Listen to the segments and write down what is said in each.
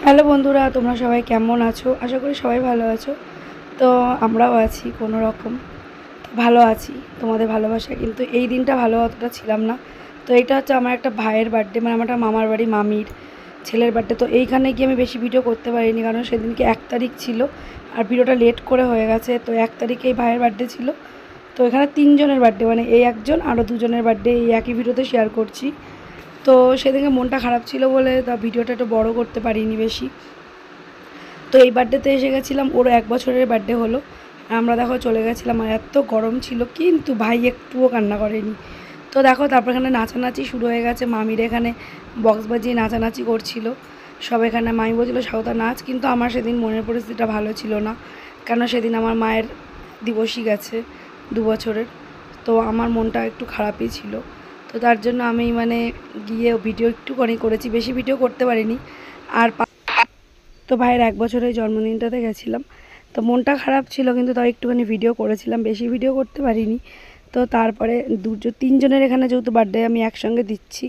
Hello বন্ধুরা, তোমরা সবাই কেমন আছো? আশা করি সবাই ভালো আছো। তো আমরাও আছি কোনো রকম, ভালো আছি তোমাদের ভালোবাসা। কিন্তু এই দিনটা ভালো অতটা ছিলাম না। তো এইটা হচ্ছে আমার একটা ভাইয়ের বার্থডে, মানে আমার একটা মামার বাড়ি মামির ছেলের বার্থডে। তো এইখানে গিয়ে আমি বেশি ভিডিও করতে পারিনি, কারণ সেদিনকে 1 তারিখ ছিল আর ভিডিওটা লেট করে হয়ে গেছে। তো 1 তারিখে এই ভাইয়ের বার্থডে ছিল। তো এখানে 3জনের বার্থডে, মানে এই একজন আরও 2জনের বার্থডে এই একই ভিডিওতে শেয়ার করছি। তো সেদিনকে মনটা খারাপ ছিল বলে তা ভিডিওটা একটু বড় করতে পারিনি বেশি। তো এই বার্থডেতে এসে গেছিলাম, ওরও 1 বছরের বার্থডে হলো। আমরা দেখো চলে গেছিলাম, আর এত গরম ছিল কিন্তু ভাই একটুও কান্না করেনি। তো দেখো তারপর এখানে নাচানাচি শুরু হয়ে গেছে, মামির এখানে বক্স বাজিয়ে নাচানাচি করছিল সব। এখানে মামি বলছিল সাঁওতা নাচ, কিন্তু আমার সেদিন মনের পরিস্থিতিটা ভালো ছিল না, কেন সেদিন আমার মায়ের দিবসই গেছে 2 বছরের। তো আমার মনটা একটু খারাপই ছিল। তো তার জন্য আমি গিয়ে ভিডিও একটুখানি করেছি, বেশি ভিডিও করতে পারিনি। আর তো ভাইয়ের 1 বছরের জন্মদিনটাতে গেছিলাম, তো মনটা খারাপ ছিল, কিন্তু তাও একটুখানি ভিডিও করেছিলাম, বেশি ভিডিও করতে পারিনি। তো তারপরে 3জনের এখানে যেহেতু বার্থডে আমি একসঙ্গে দিচ্ছি,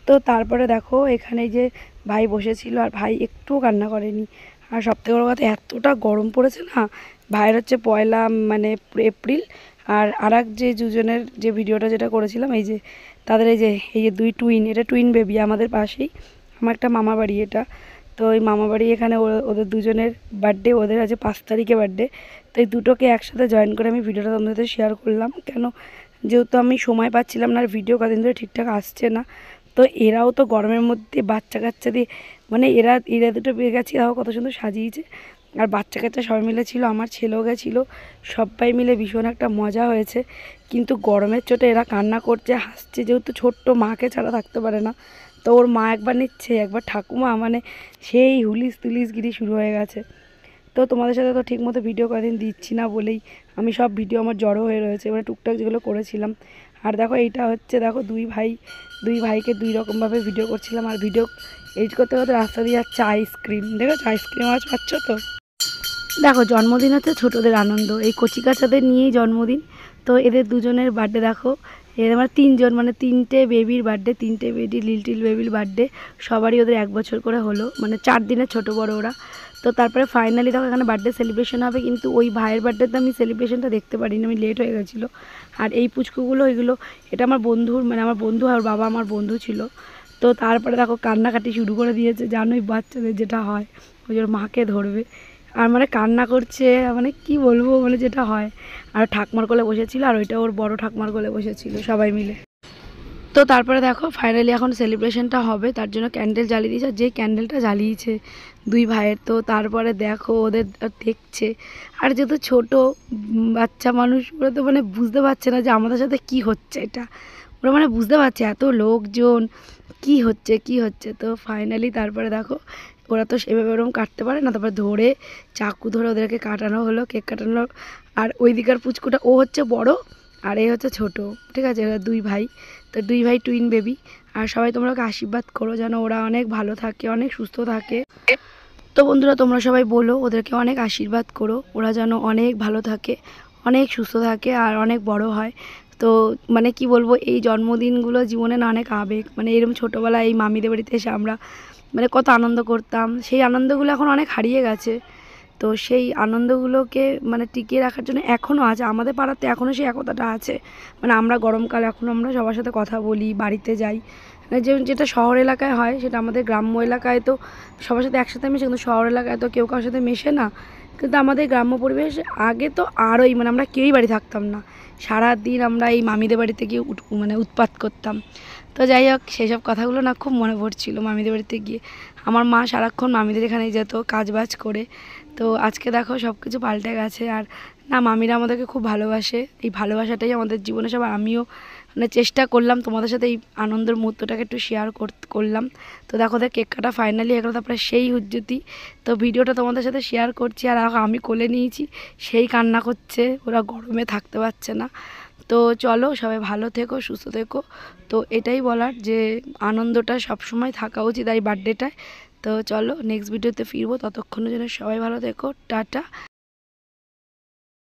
তো তারপরে দেখো এখানে যে ভাই বসেছিল, আর ভাই একটুও কান্না করেনি। আর সবথেকে বড় কথা, এতটা গরম পড়েছে না। ভাইয়ের হচ্ছে পয়লা এপ্রিল, আর আরেক যে 2জনের যে ভিডিওটা যেটা করেছিলাম, এই যে তাদের এই যে 2 টুইন, এটা টুইন বেবি আমাদের পাশেই, আমার একটা মামা বাড়ি এটা। তো ওই মামাবাড়ি এখানে ওদের 2জনের বার্থডে, ওদের আছে 5 তারিখে বার্থডে। তো এই দুটোকে একসাথে জয়েন করে আমি ভিডিওটা তোমাদের সাথে শেয়ার করলাম, কেন যেহেতু আমি সময় পাচ্ছিলাম না, আর ভিডিও কদিন ধরে ঠিকঠাক আসছে না। তো এরাও তো গরমের মধ্যে বাচ্চা কাচ্চা দিয়ে, এরা দুটো পেয়ে গেছে, এরাও কত সুন্দর সাজিয়েছে। আর বাচ্চা কাচ্চা সবাই মিলে ছিল, আমার ছেলেও গেছিলো, সবাই মিলে ভীষণ একটা মজা হয়েছে। কিন্তু গরমের চোটে এরা কান্না করছে, হাসছে, যেহেতু ছোট্ট মাকে ছাড়া থাকতে পারে না। তো ওর মা একবার নিচ্ছে, একবার ঠাকুমা, সেই হুলিস তুলিসগিরি শুরু হয়ে গেছে। তো তোমাদের সাথে তো ঠিকমতো ভিডিও কদিন দিচ্ছি না বলেই আমি সব ভিডিও আমার জড়ো হয়ে রয়েছে, টুকটাক যেগুলো করেছিলাম। আর দেখো এইটা হচ্ছে, দেখো দুই ভাইকে 2 রকমভাবে ভিডিও করছিলাম। আর ভিডিও এডিট করতে করতে রাস্তা দিয়ে যাচ্ছে আইসক্রিম, দেখো আইসক্রিম আওয়াজ পাচ্ছ তো। দেখো জন্মদিন হচ্ছে ছোটোদের আনন্দ, এই কচিকাচাদের নিয়েই জন্মদিন। তো এদের 2জনের বার্থডে দেখো, এদের আমার 3জন, 3টে বেবির বার্থডে, 3টে বেবি লিটল বেবির বার্থডে, সবারই ওদের 1 বছর করে হলো, 4 দিনের ছোটো বড়ো ওরা। তো তারপরে ফাইনালি দেখো এখানে বার্থডে সেলিব্রেশন হবে, কিন্তু ওই ভাইয়ের বার্থডেতে আমি সেলিব্রেশনটা দেখতে পারিনি, আমি লেট হয়ে গেছিলো। আর এই পুচকুগুলো এগুলো, এটা আমার বন্ধুর, আমার বন্ধু, আর বাবা আমার বন্ধু ছিল। তো তারপরে দেখো কান্নাকাটি শুরু করে দিয়েছে, জানোই বাচ্চাদের যেটা হয়, ওই জন্য মাকে ধরবে। আর কান্না করছে, কি বলবো, যেটা হয়। আর ঠাকমার কোলে বসেছিল, আর ওইটা ওর বড় ঠাকমার কোলে বসেছিল সবাই মিলে। তো তারপরে দেখো ফাইনালি এখন সেলিব্রেশনটা হবে, তার জন্য ক্যান্ডেল জ্বালিয়ে দিয়েছে, আর যে ক্যান্ডেলটা জ্বালিয়েছে 2 ভাইয়ের। তো তারপরে দেখো ওদের দেখছে, আর যেহেতু ছোটো বাচ্চা মানুষ, ওরা তো বুঝতে পারছে না যে আমাদের সাথে কি হচ্ছে এটা। ওরা বুঝতে পারছে এত লোকজন কি হচ্ছে। তো ফাইনালি তারপরে দেখো ওরা তো সেভাবে ওরকম কাটতে পারে না, তারপরে ধরে চাকু ধরে ওদেরকে কাটানো হলো, কেক কাটানো। আর ওই দিকার পুচকুটা ও হচ্ছে বড়, আর এই হচ্ছে ছোটো, ঠিক আছে, এরা 2 ভাই। তো 2 ভাই টুইন বেবি। আর সবাই তোমরা ওকে আশীর্বাদ করো যেন ওরা অনেক ভালো থাকে, অনেক সুস্থ থাকে। তো বন্ধুরা তোমরা সবাই বলো ওদেরকে অনেক আশীর্বাদ করো, ওরা যেন অনেক ভালো থাকে, অনেক সুস্থ থাকে, আর অনেক বড় হয়। তো কি বলবো, এই জন্মদিনগুলো জীবনে না অনেক আবেগ, এরকম ছোটোবেলায় এই মামিদের বাড়িতে এসে আমরা কত আনন্দ করতাম, সেই আনন্দগুলো এখন অনেক হারিয়ে গেছে। তো সেই আনন্দগুলোকে টিকিয়ে রাখার জন্য এখনও আছে আমাদের পাড়াতে, এখনও সেই একতাটা আছে। আমরা গরমকালে এখনও আমরা সবার সাথে কথা বলি, বাড়িতে যাই। যেটা শহর এলাকায় হয় সেটা আমাদের গ্রাম্য এলাকায় তো সবার সাথে একসাথে মেশে, কিন্তু শহর এলাকায় তো কেউ কারোর সাথে মেশে না। কিন্তু আমাদের গ্রাম্য পরিবেশ আগে তো আরোই, আমরা কেউই বাড়ি থাকতাম না, সারাদিন আমরা এই মামিদের বাড়িতে গিয়ে উৎপাত করতাম। তো যাই হোক, সেসব কথাগুলো না খুব মনে পড়ছিল মামিদের বাড়িতে গিয়ে। আমার মা সারাক্ষণ মামিদের এখানে যেত কাজ বাজ করে। তো আজকে দেখো সব কিছু পাল্টে গেছে। আর না, মামিরা আমাদেরকে খুব ভালোবাসে, এই ভালোবাসাটাই আমাদের জীবনে সব। আমিও চেষ্টা করলাম তোমাদের সাথে এই আনন্দের মুহূর্তটাকে একটু শেয়ার করলাম। তো দেখো ওদের কেক কাটা ফাইনালি এগুলো, তারপরে সেই হুজ্জুতি। তো ভিডিওটা তোমাদের সাথে শেয়ার করছি, আর আমি কোলে নিয়েছি, সেই কান্না করছে, ওরা গরমে থাকতে পারছে না। তো চলো সবাই ভালো থেকো, সুস্থ থেকো। তো এটাই বলার যে আনন্দটা সবসময় থাকা উচিত এই বার্থডেটায়। তো চলো নেক্সট ভিডিওতে ফিরবো, ততক্ষণের জন্য সবাই ভালো থেকো, টাটা।